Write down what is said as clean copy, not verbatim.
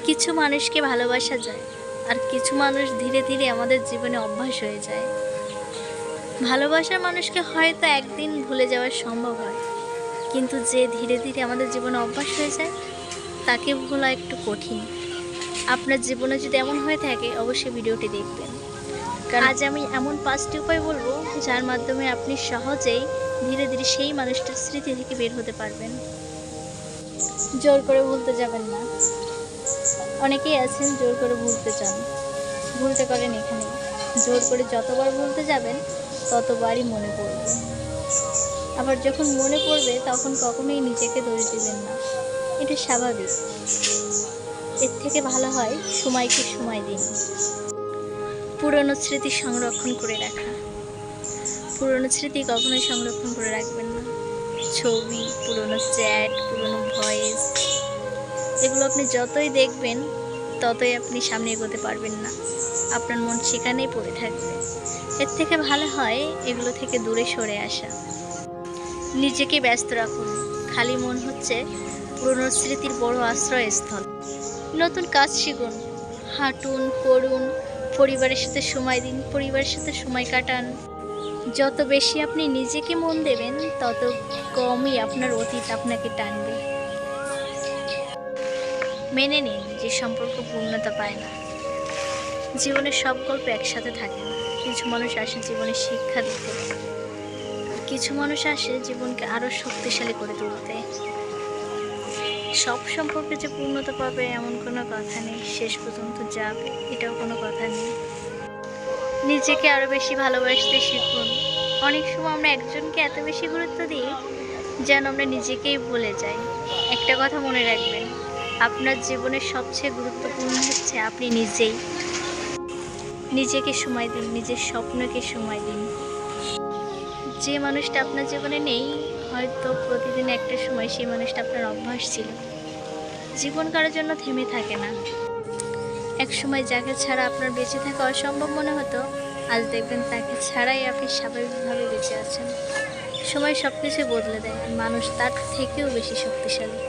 কিছু মানুষকে ভালোবাসা যায়, আর কিছু মানুষ ধীরে ধীরে আমাদের জীবনে অভ্যাস হয়ে যায়। ভালোবাসার মানুষকে হয়তো একদিন ভুলে যাওয়া সম্ভব হয়, কিন্তু যে ধীরে ধীরে আমাদের জীবনে অভ্যাস হয়ে যায় তাকে ভোলা একটু কঠিন। আপনার জীবনে যদি এমন হয়ে থাকে অবশ্যই ভিডিওটি দেখবেন, কারণ আজ আমি এমন 5টি উপায় বলবো যার মাধ্যমে আপনি সহজেই ধীরে ধীরে সেই মানুষটার স্মৃতি থেকে বের হতে পারবেন। জোর করে ভুলতে যাবেন না। অনেকেই আছেন জোর করে ভুলতে চান, ভুলতে পারেন এখানে। জোর করে যতবার ভুলতে যাবেন ততবারই মনে পড়বে। আবার যখন মনে পড়বে তখন কখনোই নিজেকে দোষ দিবেন না, এটা স্বাভাবিক। এর থেকে ভালো হয় সময়কে সময় দিন। পুরনো স্মৃতি সংরক্ষণ করে রাখা। পুরনো স্মৃতি কখনোই সংরক্ষণ করে রাখবেন না। ছবি, পুরনো চ্যাট, পুরনো ভয়েস, এগুলো আপনি যতই দেখবেন ততই আপনি সামনে এগোতে পারবেন না। আপনার মন সেখানেই পড়ে থাকবে। এর থেকে ভালো হয় এগুলো থেকে দূরে সরে আসা। নিজেকে ব্যস্ত রাখুন। খালি মন হচ্ছে পুরনো স্মৃতির বড় আশ্রয়স্থল। নতুন কাজ শিখুন, হাঁটুন, পড়ুন, পরিবারের সাথে সময় দিন, পরিবারের সাথে সময় কাটান। যত বেশি আপনি নিজেকে মন দেবেন তত কমই আপনার অতীত আপনাকে টানবে। মেনে নিন যে সম্পর্ক পূর্ণতা পায় না। জীবনের সব গল্প একসাথে থাকে না। কিছু মানুষ আসে জীবনে শিক্ষা দিতে, কিছু মানুষ আসে জীবনকে আরো শক্তিশালী করে তুলতে। সব সম্পর্কে যে পূর্ণতা পাবে এমন কোনো কথা নেই, শেষ পর্যন্ত যাবে এটাও কোনো কথা নেই। নিজেকে আরো বেশি ভালোবাসতে শিখুন। অনেক সময় আমরা একজনকে এত বেশি গুরুত্ব দিই যেন আমরা নিজেকেই ভুলে যাই। একটা কথা মনে রাখবেন, আপনার জীবনের সবচেয়ে গুরুত্বপূর্ণ হচ্ছে আপনি নিজেই। নিজেকে সময় দিন, নিজের স্বপ্নকে সময় দিন। যে মানুষটা আপনার জীবনে নেই, হয়তো প্রতিদিন একটা সময় সেই মানুষটা আপনার অভ্যাস ছিল। জীবন কারোর জন্য থেমে থাকে না। এক সময় যাকে ছাড়া আপনার বেঁচে থাকা অসম্ভব মনে হতো, আজ দেখবেন তাকে ছাড়াই আপনি স্বাভাবিকভাবে বেঁচে আছেন। সময় সব কিছু বদলে দেয়, মানুষ তার থেকেও বেশি শক্তিশালী।